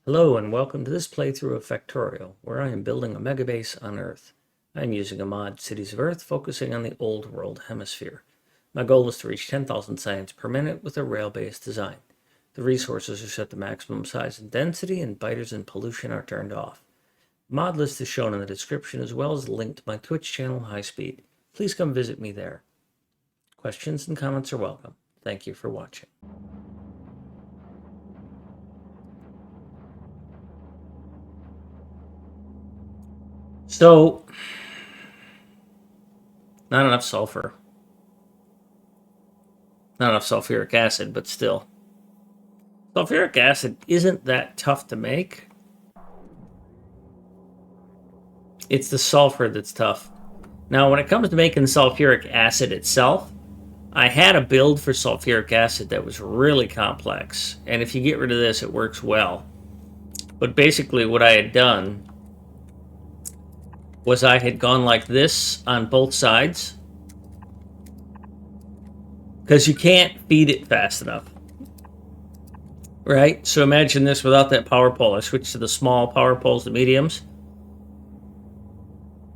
Hello and welcome to this playthrough of Factorio, where I am building a megabase on Earth. I am using a mod, Cities of Earth, focusing on the Old World Hemisphere. My goal is to reach 10,000 science per minute with a rail-based design. The resources are set to maximum size and density, and biters and pollution are turned off. The mod list is shown in the description, as well as a link to my Twitch channel, High Speed. Please come visit me there. Questions and comments are welcome. Thank you for watching. So, not enough sulfur. Not enough sulfuric acid, but still. Sulfuric acid isn't that tough to make. It's the sulfur that's tough. Now, when it comes to making sulfuric acid itself, I had a build for sulfuric acid that was really complex. And if you get rid of this, it works well. But basically what I had done was I had gone like this on both sides, because you can't feed it fast enough. Right? So imagine this without that power pole. I switched to the small power poles, the mediums.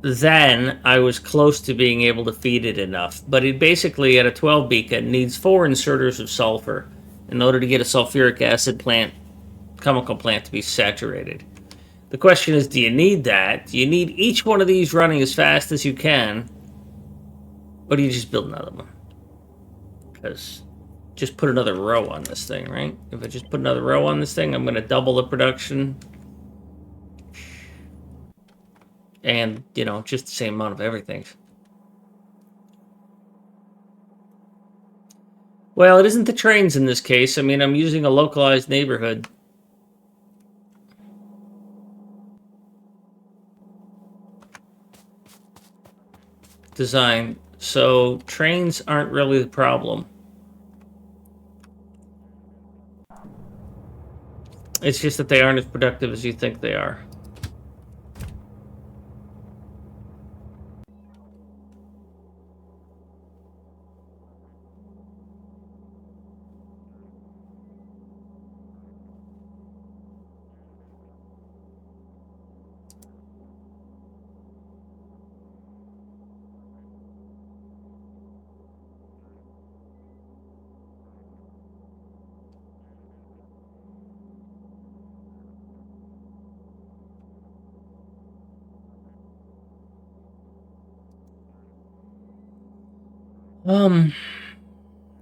Then I was close to being able to feed it enough. But it basically, at a 12 beacon, needs 4 inserters of sulfur in order to get a sulfuric acid plant, chemical plant, to be saturated. The question is, do you need that? Do you need each one of these running as fast as you can? Or do you just build another one? Because just put another row on this thing, right? If I just put another row on this thing, I'm going to double the production. And, you know, just the same amount of everything. Well, it isn't the trains in this case. I mean, I'm using a localized neighborhood. Design. So trains aren't really the problem. It's just that they aren't as productive as you think they are.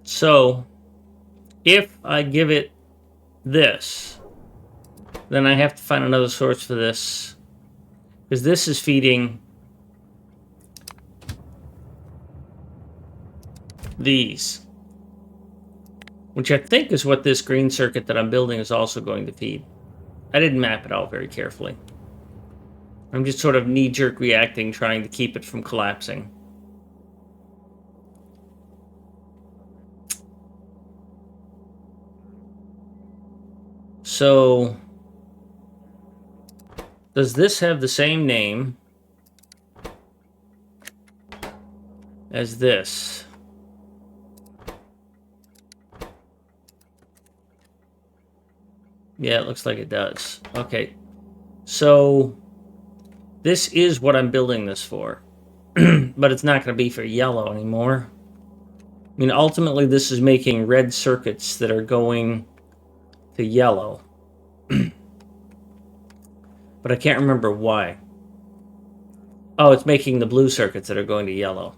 So if I give it this, then I have to find another source for this, because this is feeding these, which I think is what this green circuit that I'm building is also going to feed. I didn't map it out very carefully. I'm just sort of knee-jerk reacting, trying to keep it from collapsing. So, does this have the same name as this? Yeah, it looks like it does. Okay, so this is what I'm building this for, but it's not going to be for yellow anymore. I mean, ultimately, this is making red circuits that are going to yellow. But I can't remember why. Oh, it's making the blue circuits that are going to yellow.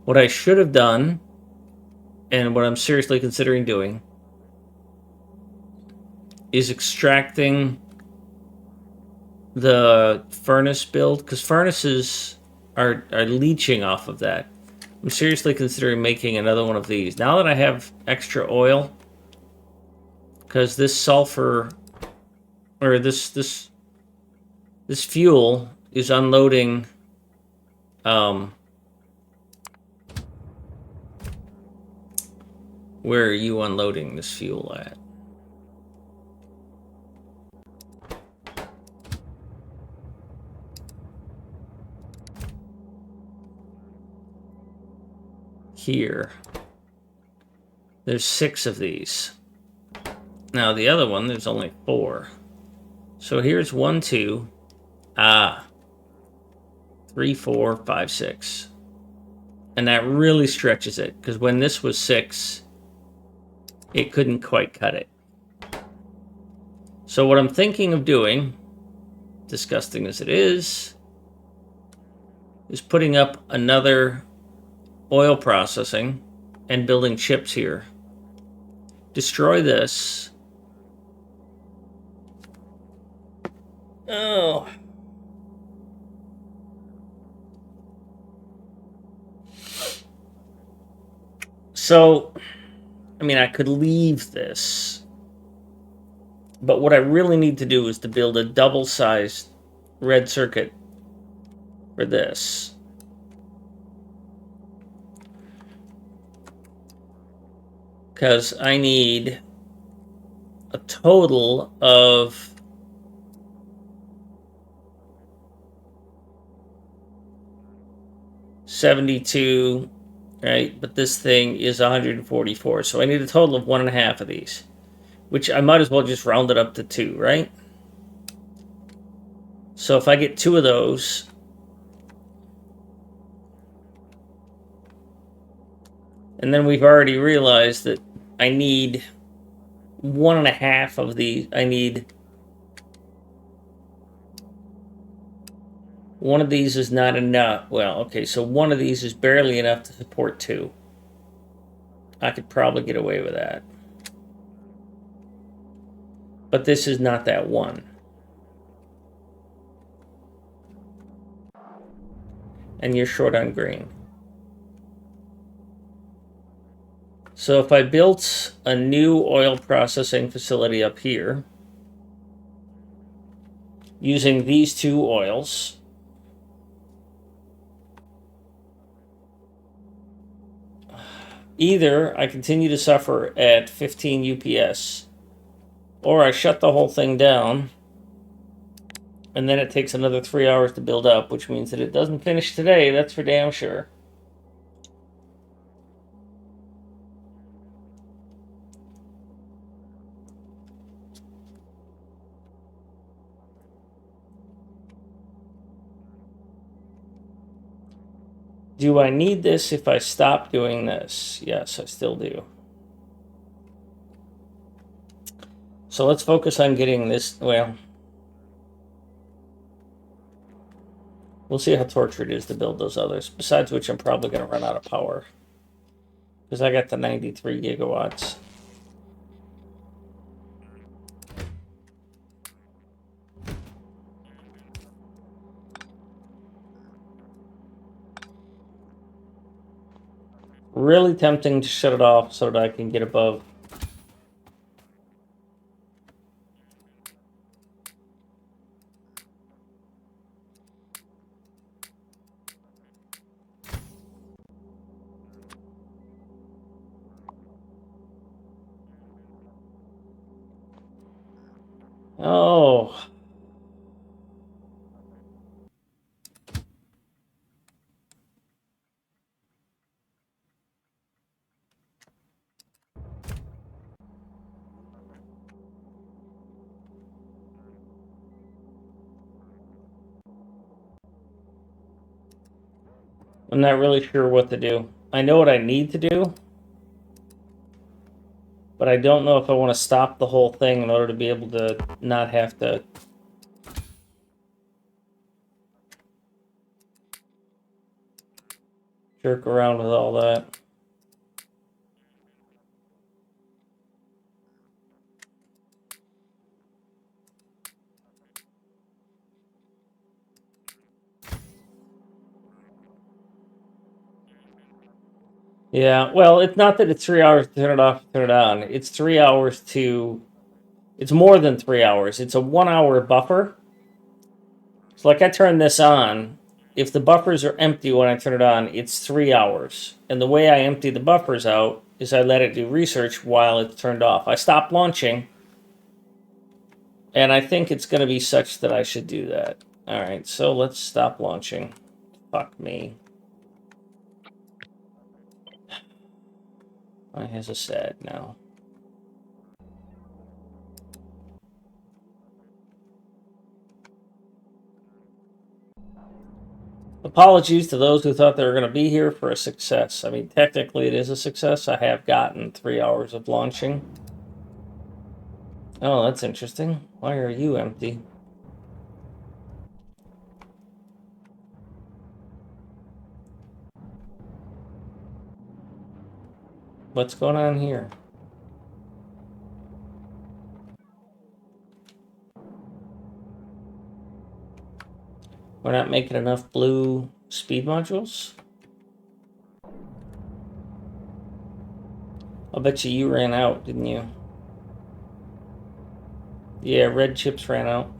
What I should have done, and what I'm seriously considering doing, is extracting the furnace build, because furnaces are leaching off of that. I'm seriously considering making another one of these. Now that I have extra oil, because this sulfur, or this fuel is unloading, where are you unloading this fuel at? here. There's 6 of these. Now the other one, there's only 4. So here's 1, 2, 3, 4, 5, 6. And that really stretches it, because when this was 6, it couldn't quite cut it. So what I'm thinking of doing, disgusting as it is putting up another oil processing and building chips here. Destroy this. Oh. So, I mean, I could leave this. But what I really need to do is to build a double-sized red circuit for this. Because I need a total of 72, right? But this thing is 144. So I need a total of 1.5 of these, which I might as well just round it up to 2, right? So if I get 2 of those, and then we've already realized that I need 1.5 of these. I need one of these is not enough. Well, okay, so one of these is barely enough to support 2. I could probably get away with that. But this is not that one. And you're short on green. So if I built a new oil processing facility up here, using these 2 oils, either I continue to suffer at 15 UPS, or I shut the whole thing down, and then it takes another 3 hours to build up, which means that it doesn't finish today, that's for damn sure. Do I need this if I stop doing this? Yes, I still do. So let's focus on getting this, well, we'll see how tortured it is to build those others, besides which I'm probably going to run out of power. Because I got the 93 gigawatts. Really tempting to shut it off so that I can get above. Oh. I'm not really sure what to do. I know what I need to do, but I don't know if I want to stop the whole thing in order to be able to not have to jerk around with all that. Yeah, well, it's not that it's 3 hours to turn it off and turn it on. It's 3 hours to... It's more than 3 hours. It's a 1 hour buffer. So like I turn this on. If the buffers are empty when I turn it on, it's 3 hours. And the way I empty the buffers out is I let it do research while it's turned off. I stop launching. And I think it's going to be such that I should do that. Alright, so let's stop launching. Fuck me. My has a sad now. Apologies to those who thought they were going to be here for a success. I mean, technically it is a success. I have gotten 3 hours of launching. Oh, that's interesting. Why are you empty? What's going on here? We're not making enough blue speed modules? I'll bet you ran out, didn't you? Yeah, red chips ran out.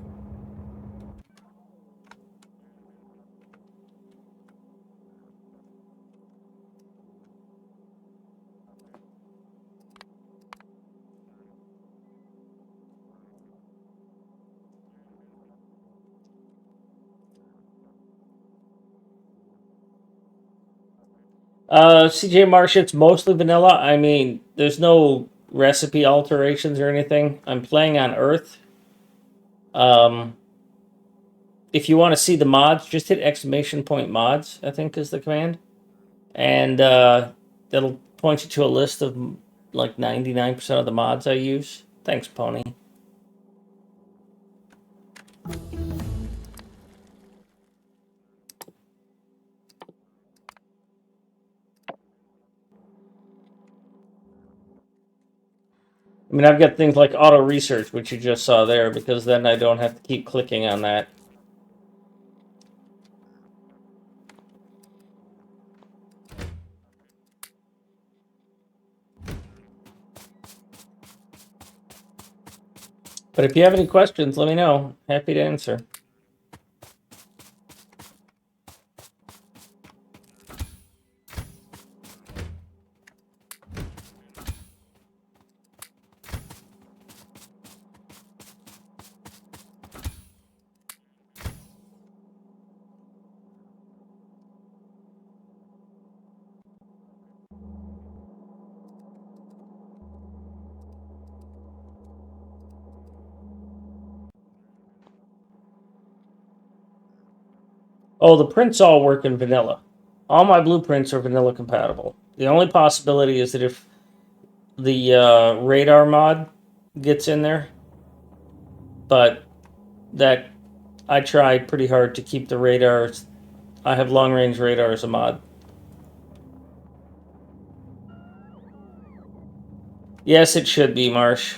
CJ Marsh, it's mostly vanilla. I mean, there's no recipe alterations or anything. I'm playing on Earth. If you want to see the mods, just hit !mods, I think is the command. And that'll point you to a list of like 99% of the mods I use. Thanks, Pony. I mean, I've got things like auto research, which you just saw there, because then I don't have to keep clicking on that. But if you have any questions, let me know. Happy to answer. Oh, the prints all work in vanilla. All my blueprints are vanilla compatible. The only possibility is that if the radar mod gets in there, but that I tried pretty hard to keep the radars. I have long range radar as a mod. Yes, it should be, Marsh.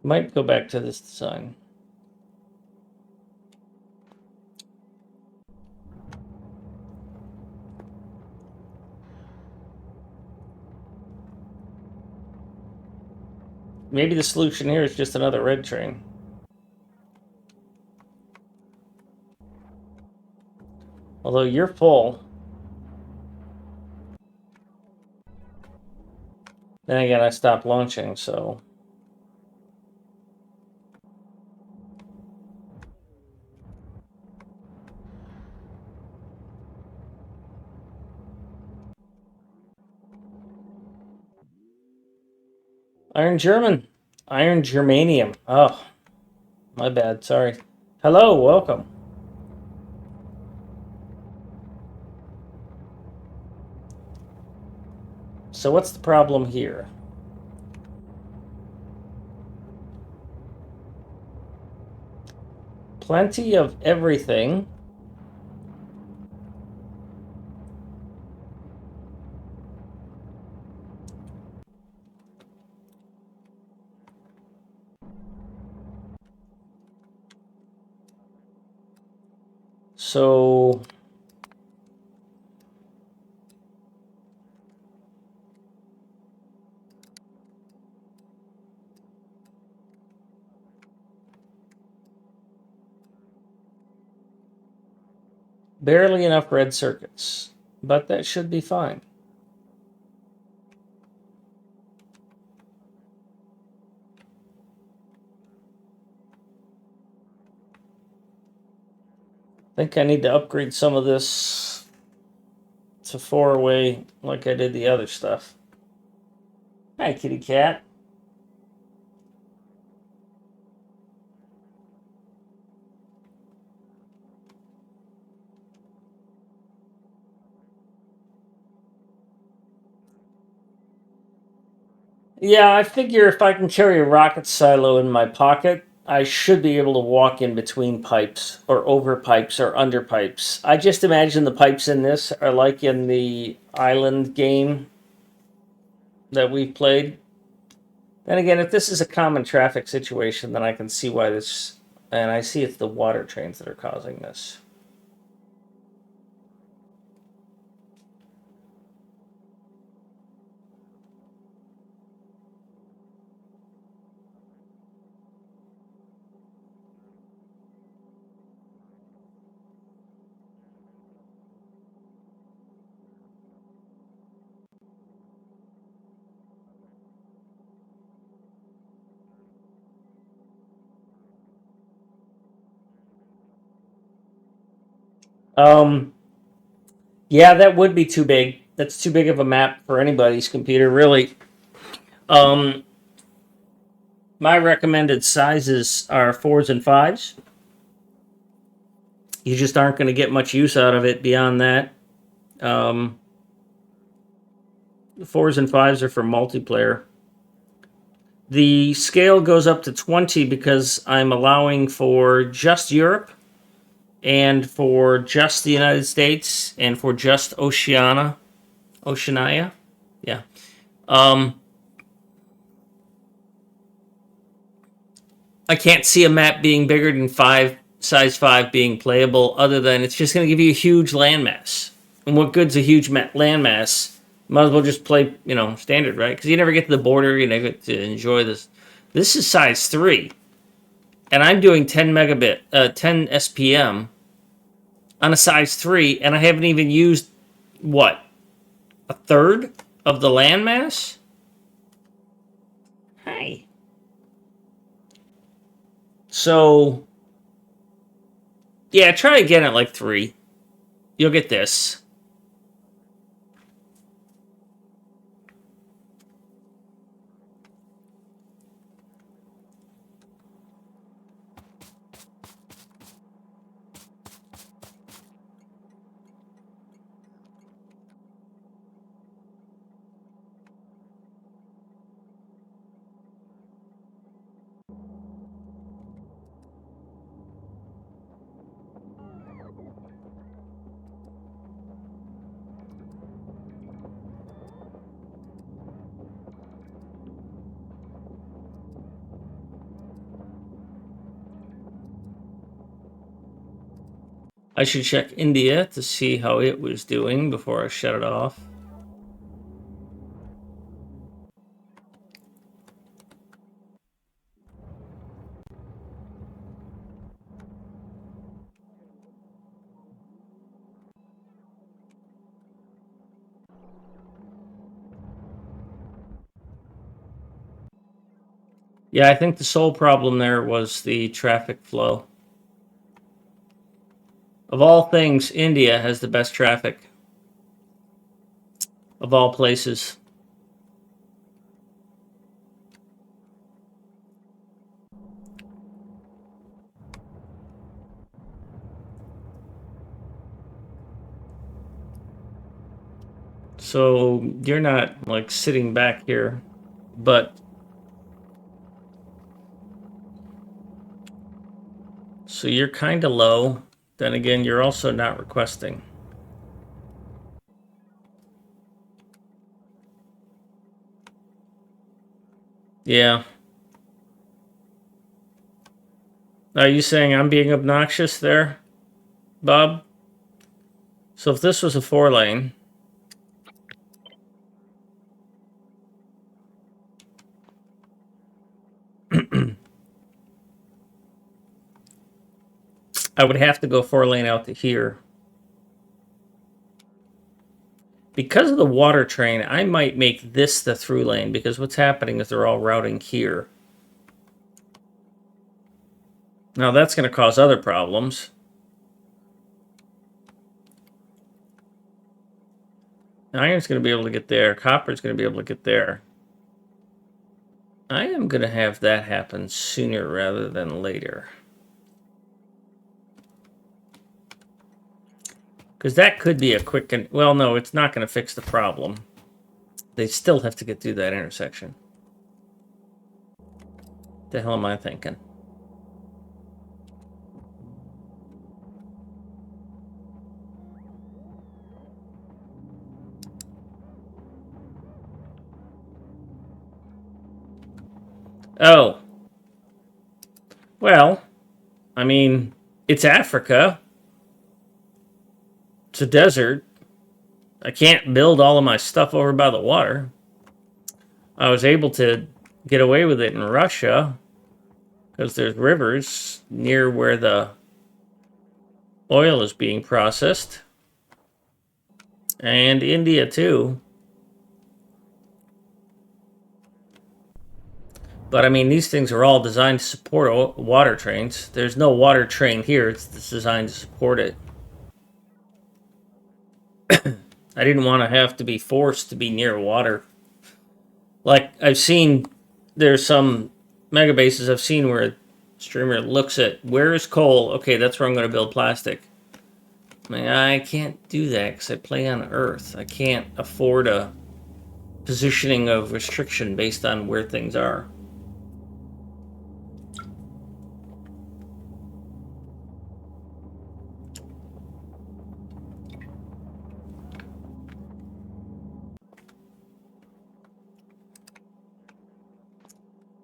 Might go back to this design. Maybe the solution here is just another red train. Although you're full. Then again, I stopped launching, so. Iron German. Iron Germanium. Oh, my bad. Sorry. Hello, welcome. So what's the problem here? Plenty of everything. So Barely enough red circuits, but that should be fine. I think I need to upgrade some of this to 4-way like I did the other stuff. Hi, kitty cat. Yeah, I figure if I can carry a rocket silo in my pocket, I should be able to walk in between pipes or over pipes or under pipes. I just imagine the pipes in this are like in the island game that we've played. And again, if this is a common traffic situation, then I can see why this. And I see it's the water trains that are causing this. Um, yeah, that would be too big. That's too big of a map for anybody's computer, really. Um, my recommended sizes are 4s and 5s. You just aren't going to get much use out of it beyond that. Um, 4s and 5s are for multiplayer. The scale goes up to 20 because I'm allowing for just Europe and for just the United States and for just Oceania. Yeah. Um, I can't see a map being bigger than size 5 being playable, other than it's just going to give you a huge landmass. And what good's a huge landmass? Might as well just play, standard, right? Because you never get to the border, you never get to enjoy this. This is size 3, and I'm doing 10 SPM on a size 3, and I haven't even used, what, a third of the landmass? Hi. So, yeah, try again at like 3. You'll get this. I should check India to see how it was doing before I shut it off. Yeah, I think the sole problem there was the traffic flow. Of all things, India has the best traffic. Of all places. So you're not like sitting back here, but so you're kind of low. Then again, you're also not requesting. Yeah. Are you saying I'm being obnoxious there, Bob? So if this was a 4-lane, I would have to go 4-lane out to here. Because of the water train, I might make this the through lane, because what's happening is they're all routing here. Now that's going to cause other problems. Iron's going to be able to get there. Copper's going to be able to get there. I am going to have that happen sooner rather than later. Because that could be a quick... well, no, it's not going to fix the problem. They still have to get through that intersection. What the hell am I thinking? Oh. Well, I mean, it's Africa. It's a desert. I can't build all of my stuff over by the water. I was able to get away with it in Russia because there's rivers near where the oil is being processed. And India too. But I mean, these things are all designed to support water trains. There's no water train here. It's designed to support it. I didn't want to have to be forced to be near water. Like, I've seen, there's some MegaBases I've seen where a streamer looks at, where is coal? Okay, that's where I'm going to build plastic. I mean, I can't do that because I play on Earth. I can't afford a positioning of restriction based on where things are.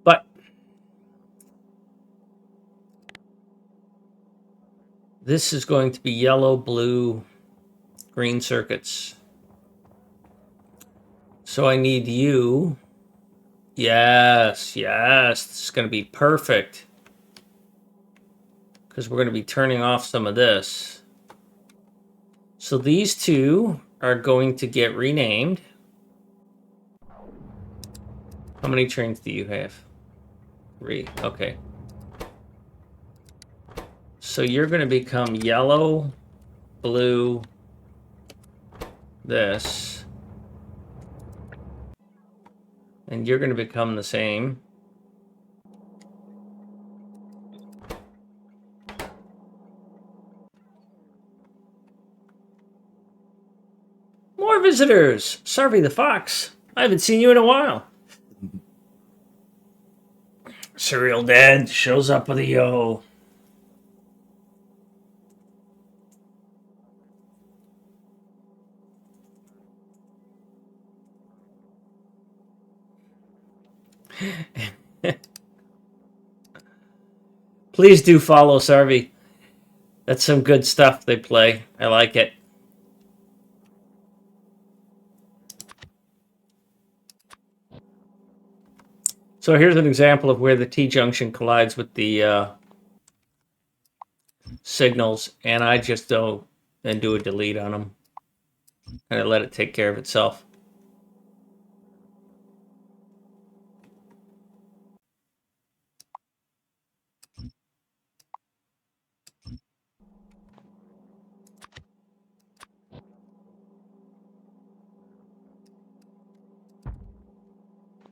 But this is going to be yellow, blue, green circuits. So I need you. Yes, yes. This is going to be perfect. Because we're going to be turning off some of this. So these two are going to get renamed. How many trains do you have? 3. Okay. So you're going to become yellow, blue, this. And you're going to become the same. More visitors! Sarvi the Fox. I haven't seen you in a while. Serial Dad shows up with a yo. Please do follow Sarvi. That's some good stuff they play. I like it. So here's an example of where the T-junction collides with the signals, and I just go and do a delete on them. And I let it take care of itself.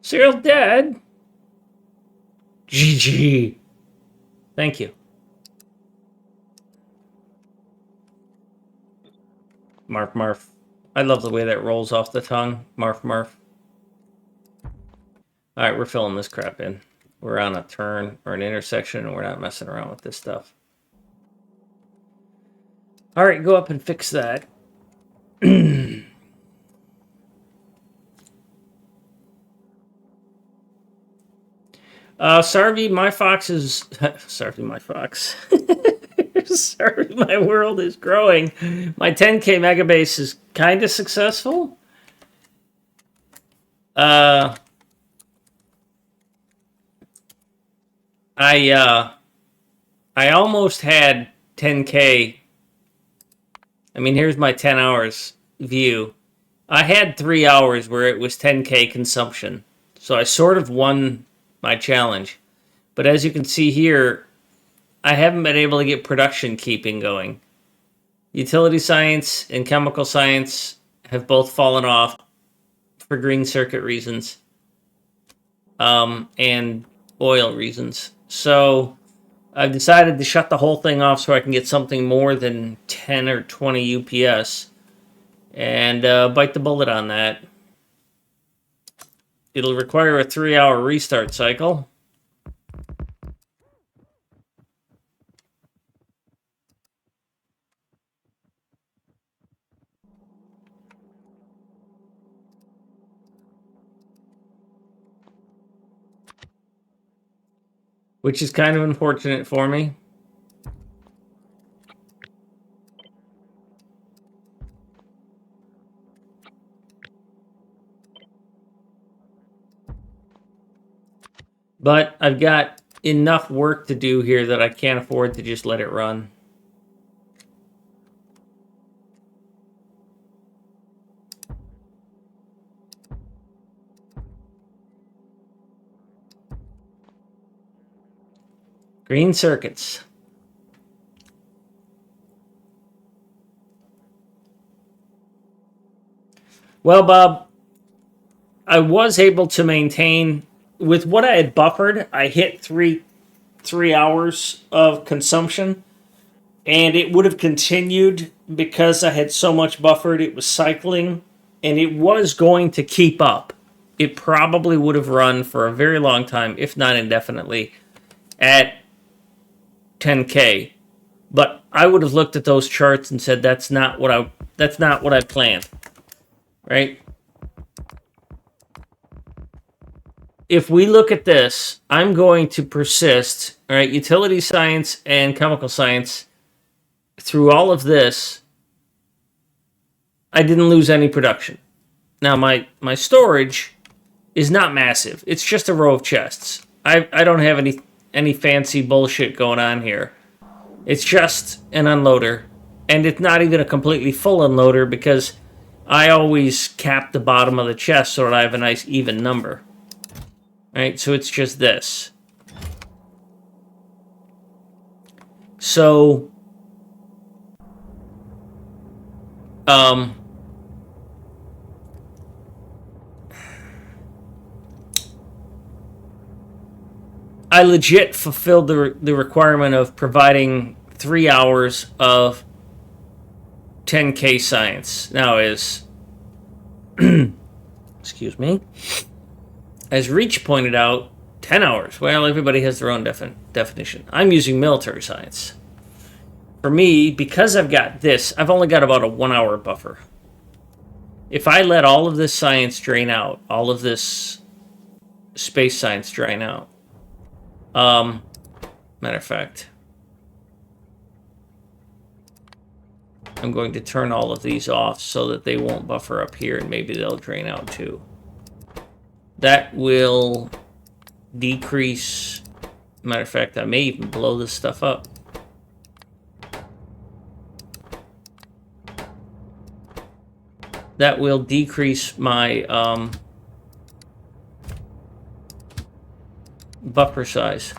Serial Dad? GG. Thank you. Marf Marf. I love the way that rolls off the tongue. Marf Marf. Alright, we're filling this crap in. We're on a turn or an intersection, and we're not messing around with this stuff. Alright, go up and fix that. Sarvi, my fox is... Sarvi, my fox. Sorry, my world is growing. My 10K MegaBase is kind of successful. I almost had 10K. I mean, here's my 10 hours view. I had 3 hours where it was 10k consumption. So I sort of won my challenge. But as you can see here, I haven't been able to get production keeping going. Utility science and chemical science have both fallen off for green circuit reasons and oil reasons. So I've decided to shut the whole thing off so I can get something more than 10 or 20 UPS and bite the bullet on that. It'll require a 3-hour restart cycle. Which is kind of unfortunate for me. But I've got enough work to do here that I can't afford to just let it run. Green circuits. Well, Bob, I was able to maintain with what I had buffered. I hit three hours of consumption, and it would have continued because I had so much buffered. It was cycling, and it was going to keep up. It probably would have run for a very long time, if not indefinitely, at 10k. But I would have looked at those charts and said that's not what I planned, right? If we look at this, I'm going to persist, all right, utility science and chemical science. Through all of this, I didn't lose any production. Now, my storage is not massive. It's just a row of chests. I don't have any fancy bullshit going on here. It's just an unloader, and it's not even a completely full unloader because I always cap the bottom of the chest so that I have a nice even number. Right, so it's just this. So, I legit fulfilled the requirement of providing 3 hours of 10k science. Now, excuse me, as Reach pointed out, 10 hours. Well, everybody has their own definition. I'm using military science. For me, because I've got this, I've only got about a 1 hour buffer. If I let all of this science drain out, all of this space science drain out, matter of fact, I'm going to turn all of these off so that they won't buffer up here, and maybe they'll drain out too. That will decrease. Matter of fact, I may even blow this stuff up. That will decrease my buffer size,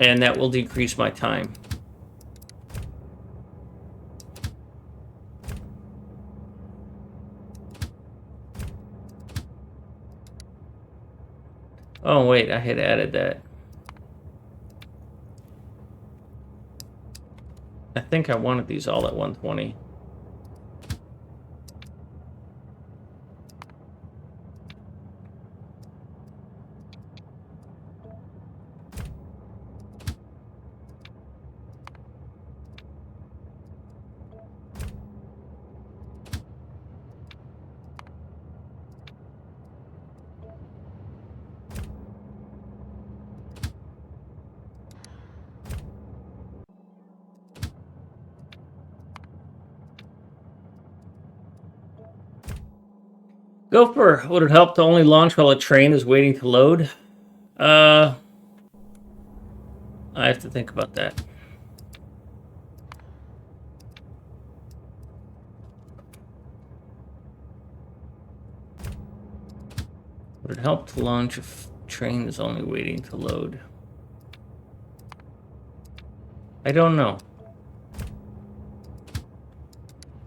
and that will decrease my time. Oh wait, I had added that. I think I wanted these all at 120. Gopher, would it help to only launch while a train is waiting to load? I have to think about that. Would it help to launch if train is only waiting to load? I don't know.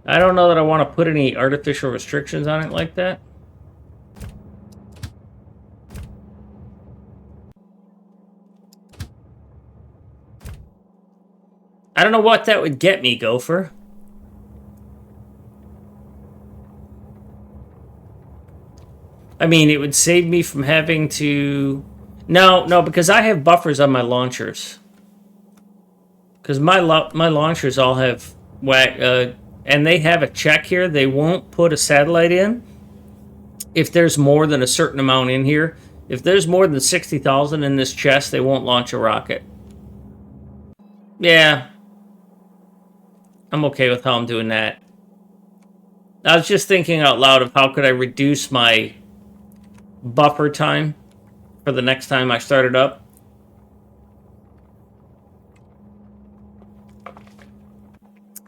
I don't know that I want to put any artificial restrictions on it like that. I don't know what that would get me, Gopher. I mean, it would save me from having to... No, because I have buffers on my launchers. Because my launchers all have... and they have a check here. They won't put a satellite in if there's more than a certain amount in here. If there's more than 60,000 in this chest, they won't launch a rocket. Yeah. I'm okay with how I'm doing that. I was just thinking out loud of how could I reduce my buffer time for the next time I start it up.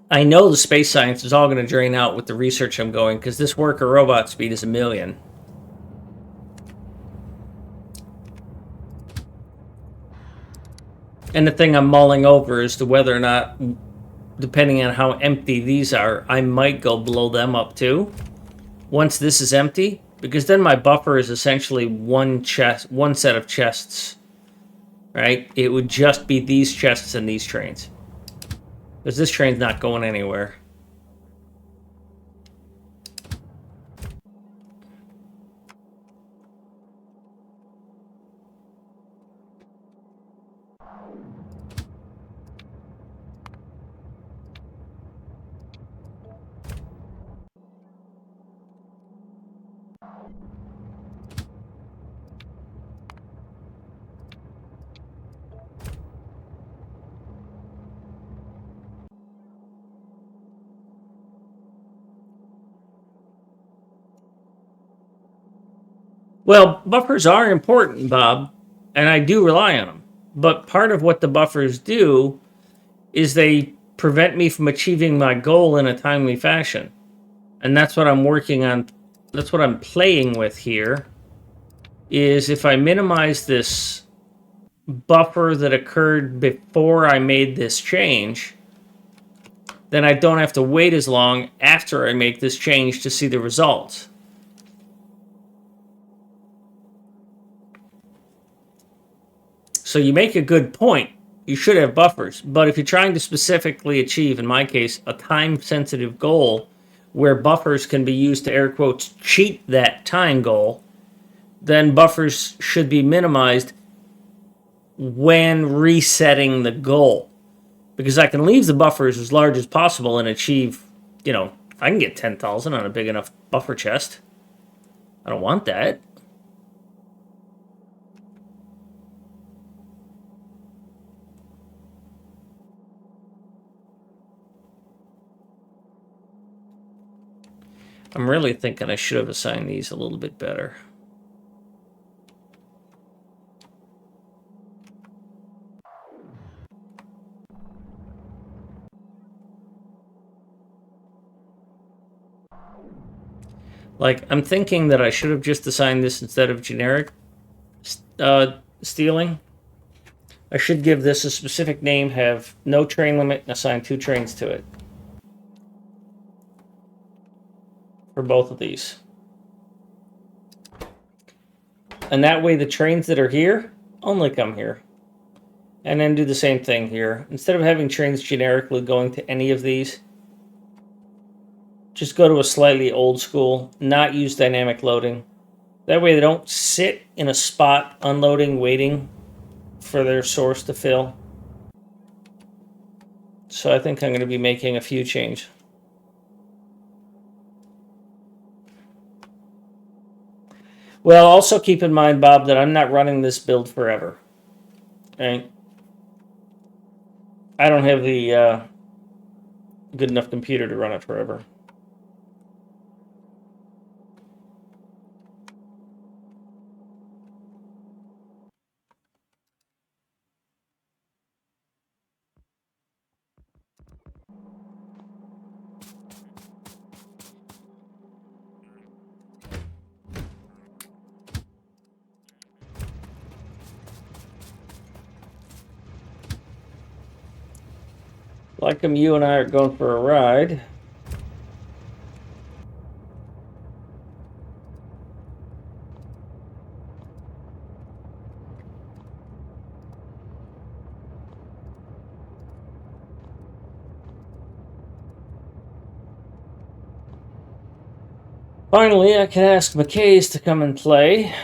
I know the space science is all going to drain out with the research I'm going, because this worker robot speed is 1,000,000. And the thing I'm mulling over is to whether or not, depending on how empty these are, I might go blow them up too. Once this is empty, because then my buffer is essentially one set of chests, right? It would just be these chests and these trains. Because this train's not going anywhere. Well, buffers are important, Bob, and I do rely on them. But part of what the buffers do is they prevent me from achieving my goal in a timely fashion. And that's what I'm working on. That's what I'm playing with here. Is if I minimize this buffer that occurred before I made this change, then I don't have to wait as long after I make this change to see the results. So you make a good point. You should have buffers. But if you're trying to specifically achieve, in my case, a time-sensitive goal where buffers can be used to, air quotes, cheat that time goal, then buffers should be minimized when resetting the goal. Because I can leave the buffers as large as possible and achieve, I can get 10,000 on a big enough buffer chest. I don't want that. I'm really thinking I should have assigned these a little bit better. Like, I'm thinking that I should have just assigned this instead of generic stealing. I should give this a specific name, have no train limit, and assign 2 trains to it. For both of these. And that way the trains that are here only come here. And then do the same thing here. Instead of having trains generically going to any of these, just go to a slightly old school, not use dynamic loading. That way they don't sit in a spot unloading, waiting for their source to fill. So I think I'm going to be making a few changes. Well, also keep in mind, Bob, that I'm not running this build forever. Okay? I don't have the good enough computer to run it forever. Like you and I are going for a ride. Finally, I can ask McKay's to come and play.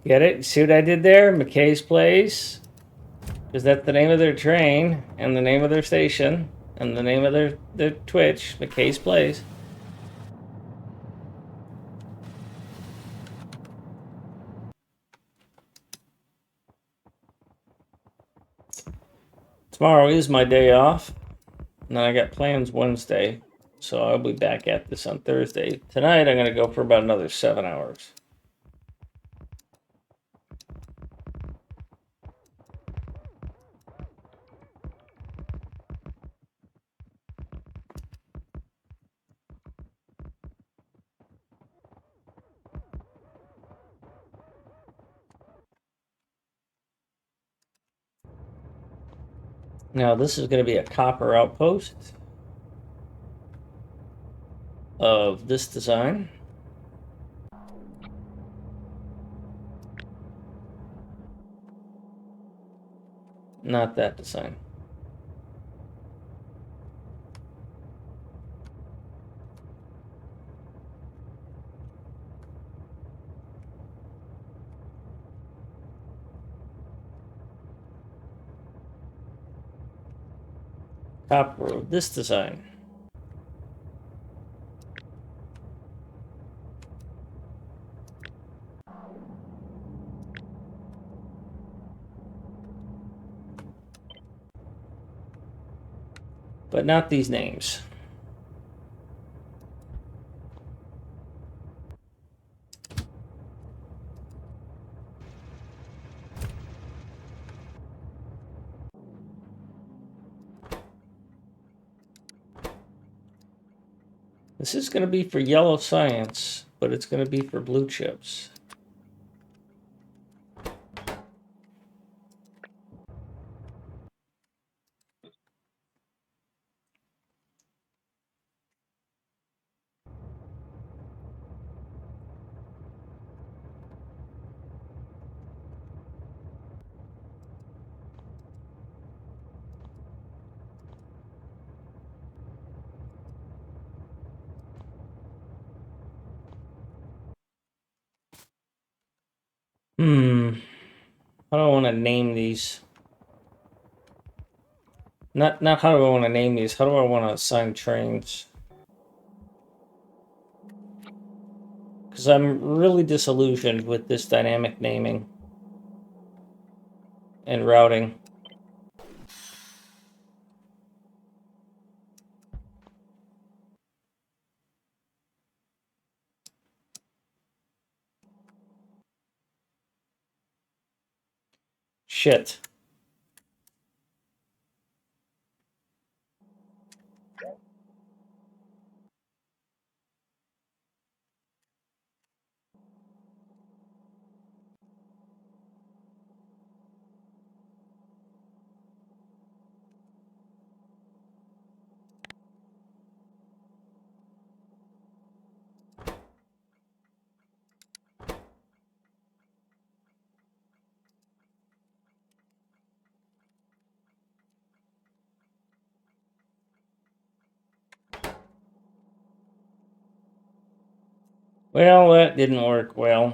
Get it? See what I did there? McKay's Plays. Because that's the name of their train, and the name of their station, and the name of their Twitch, McKay's Plays. Tomorrow is my day off, and then I got plans Wednesday, so I'll be back at this on Thursday. Tonight, I'm going to go for about another 7 hours. Now, this is going to be a copper outpost of this design. Not that design. Copper of this design. But not these names. This is going to be for yellow science, but it's going to be for blue chips. How do I want to name these? Not how do I want to name these. How do I want to assign trains? Because I'm really disillusioned with this dynamic naming and routing. Shit. Well, that didn't work well.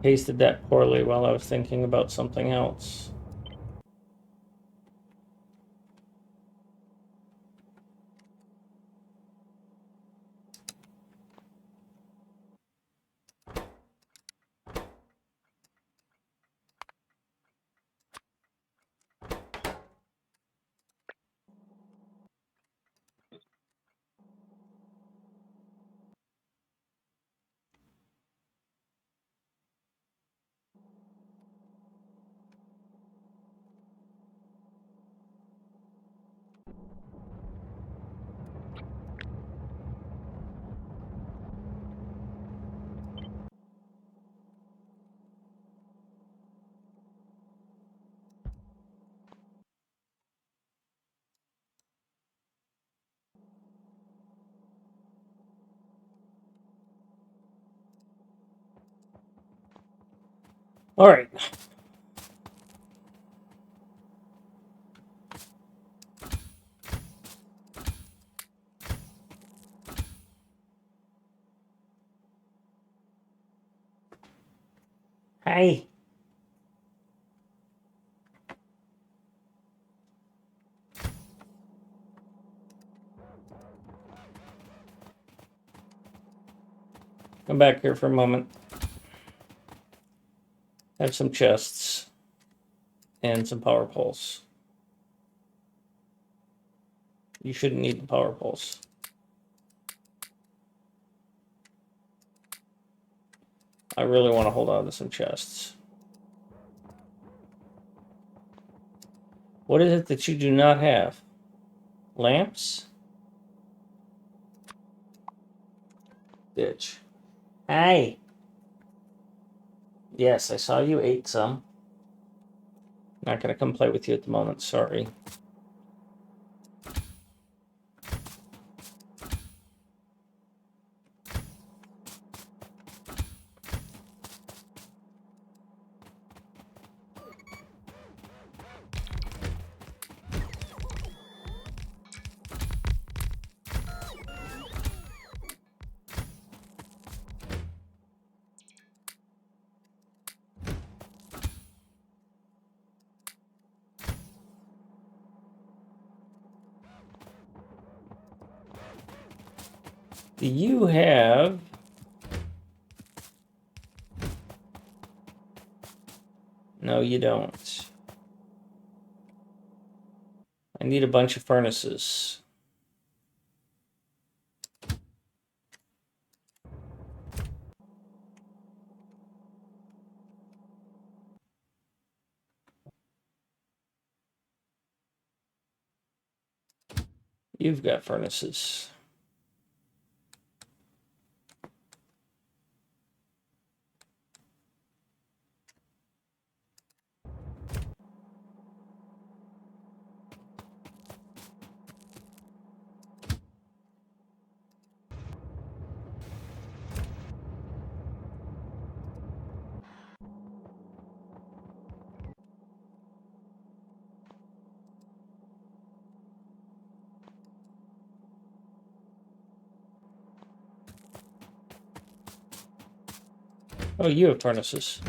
Pasted that poorly while I was thinking about something else. All right. Hey. Come back here for a moment. Have some chests and some power poles. You shouldn't need the power poles. I really want to hold on to some chests. What is it that you do not have? Lamps? Bitch. Hey. Yes, I saw you ate some. Not going to come play with you at the moment, sorry. Do you have... No, you don't. I need a bunch of furnaces. You've got furnaces. Oh, you have furnaces.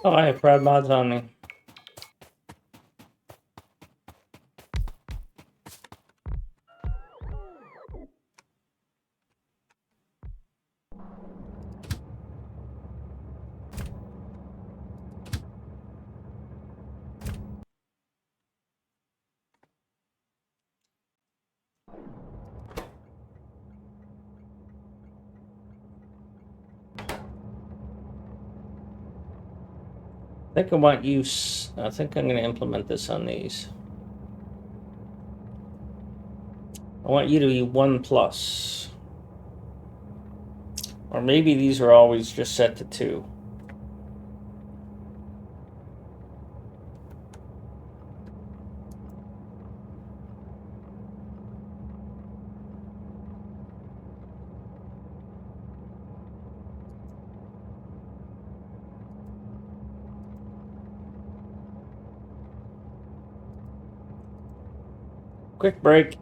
Oh, I have proud mods on me. I think I want you... I think I'm going to implement this on these. I want you to be 1+. Or maybe these are always just set to 2. Quick break.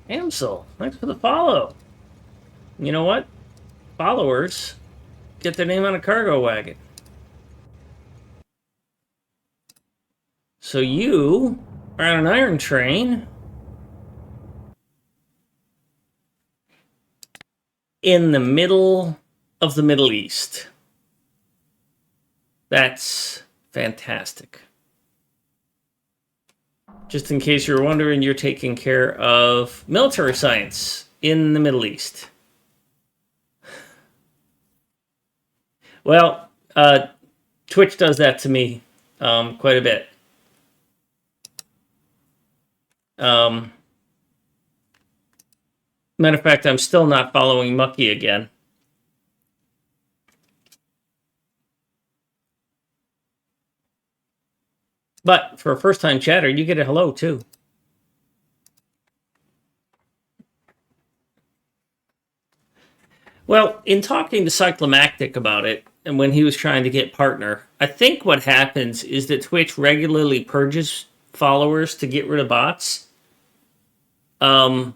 Amsel, thanks for the follow. You know what? Followers get their name on a cargo wagon. So you are on an iron train in the middle of the Middle East. That's fantastic. Just in case you're wondering, you're taking care of military science in the Middle East. Well, Twitch does that to me quite a bit. Matter of fact, I'm still not following Mucky again. But for a first-time chatter, you get a hello, too. Well, in talking to Cyclomactic about it, and when he was trying to get partner, I think what happens is that Twitch regularly purges followers to get rid of bots. And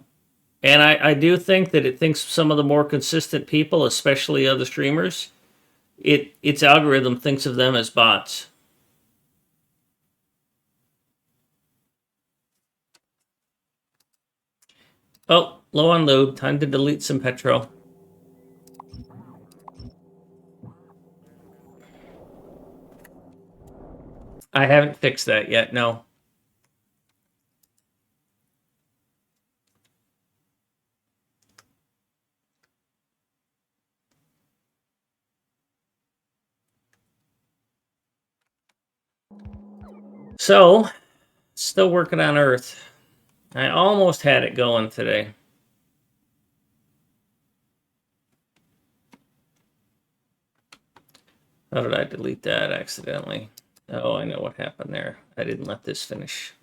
I do think that it thinks some of the more consistent people, especially other streamers, its algorithm thinks of them as bots. Oh, low on load. Time to delete some petro. I haven't fixed that yet, no. So, still working on Earth. I almost had it going today. How did I delete that accidentally? Oh, I know what happened there. I didn't let this finish.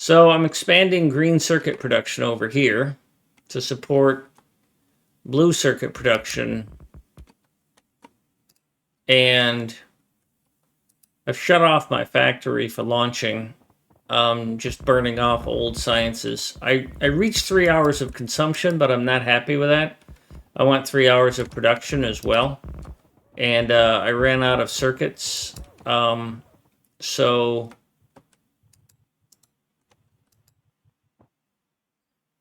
So I'm expanding green circuit production over here to support blue circuit production. And I've shut off my factory for launching. Just burning off old sciences. I reached 3 hours of consumption, but I'm not happy with that. I want 3 hours of production as well. And I ran out of circuits. So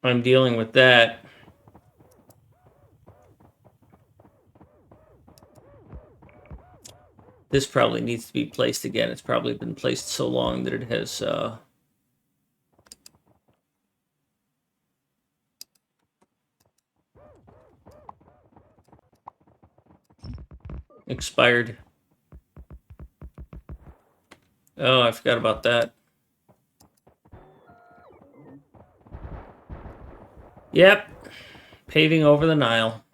I'm dealing with that. This probably needs to be placed again. It's probably been placed so long that it has expired. Oh, I forgot about that. Yep. Paving over the Nile.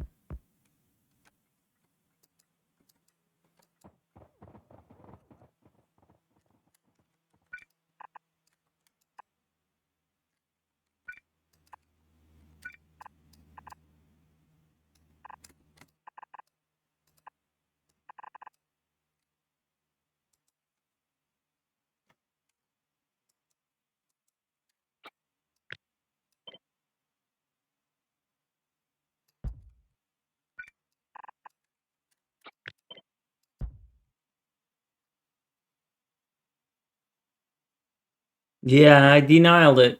Yeah, I denialed it.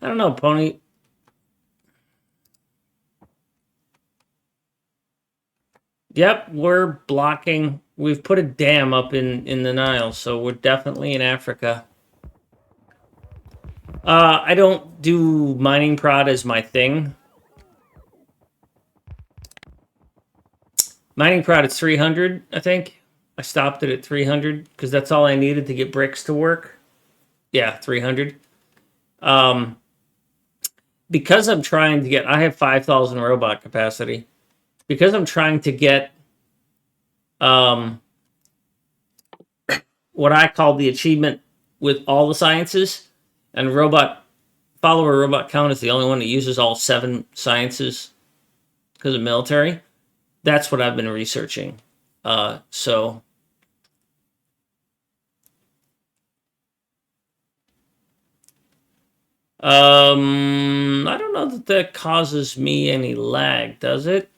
I don't know, Pony. Yep, we're blocking. We've put a dam up in the Nile, so we're definitely in Africa. I don't do mining prod as my thing. Mining prod is 300, I think. I stopped it at 300 because that's all I needed to get bricks to work. Yeah, 300. Because I'm trying to get, I have 5,000 robot capacity. Because I'm trying to get what I call the achievement with all the sciences, and follower robot count is the only one that uses all 7 sciences because of military. That's what I've been researching. So I don't know that causes me any lag, does it?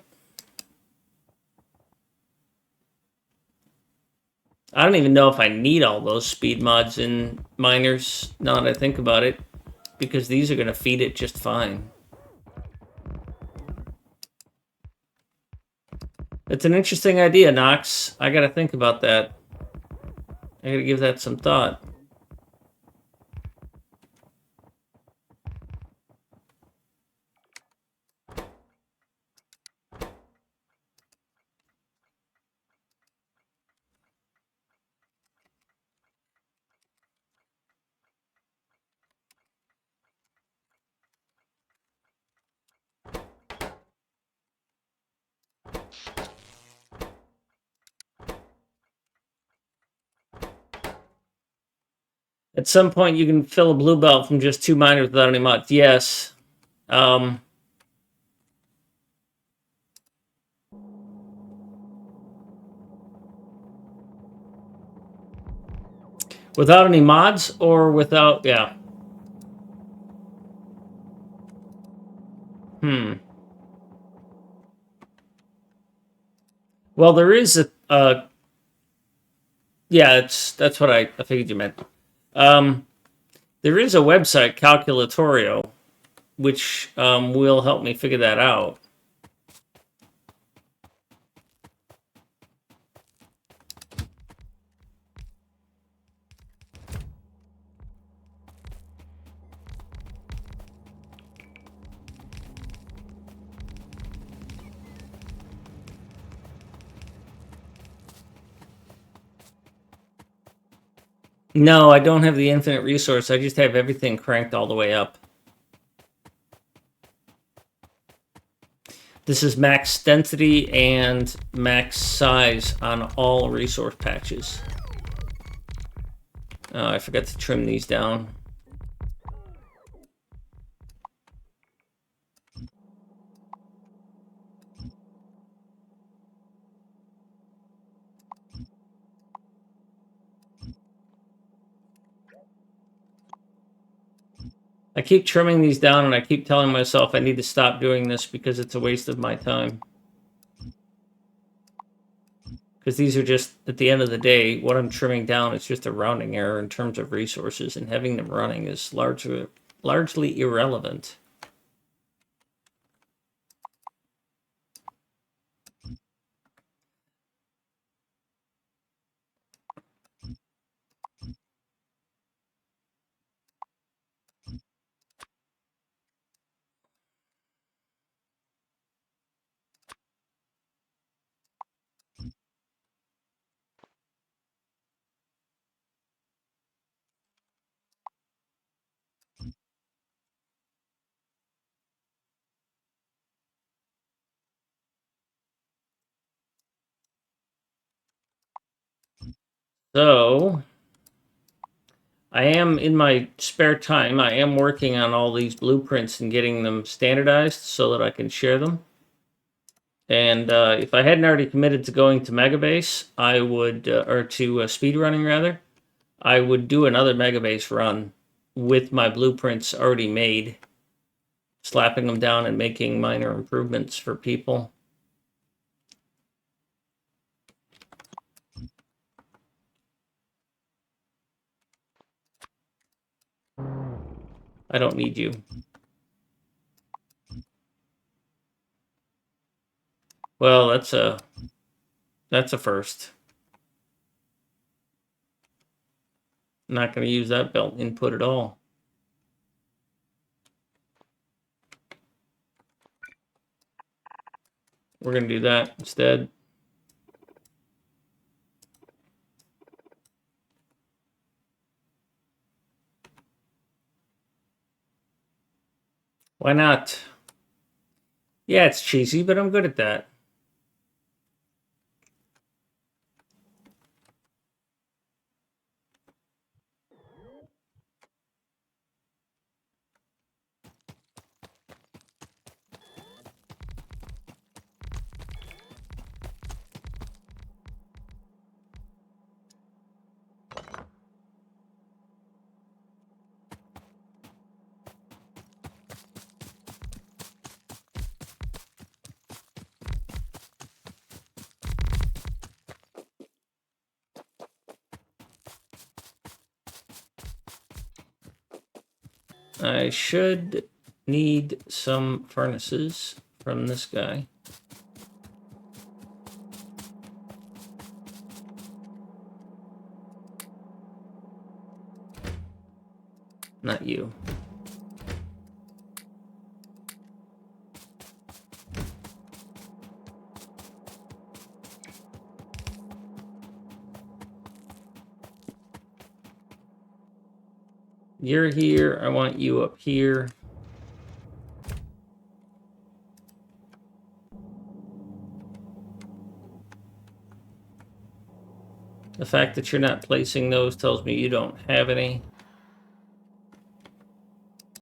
I don't even know if I need all those speed mods in miners, now that I think about it, because these are going to feed it just fine. It's an interesting idea, Nox. I got to think about that. I got to give that some thought. At some point, you can fill a blue belt from just 2 miners without any mods. Yes. Without any mods or without... Yeah. Well, there is a yeah, that's what I figured you meant. There is a website, Calculatorio, which will help me figure that out. No, I don't have the infinite resource. I just have everything cranked all the way up. This is max density and max size on all resource patches. I forgot to trim these down. I keep trimming these down and I keep telling myself I need to stop doing this because it's a waste of my time. Because these are just, at the end of the day, what I'm trimming down is just a rounding error in terms of resources, and having them running is largely irrelevant. So, I am, in my spare time, I am working on all these blueprints and getting them standardized so that I can share them. And if I hadn't already committed to going to MegaBase, I would, or to speedrunning rather, I would do another MegaBase run with my blueprints already made, slapping them down and making minor improvements for people. I don't need you. Well, that's a first. I'm not going to use that belt input at all. We're going to do that instead. Why not? Yeah, it's cheesy, but I'm good at that. I should need some furnaces from this guy. Not you. You're here. I want you up here. The fact that you're not placing those tells me you don't have any.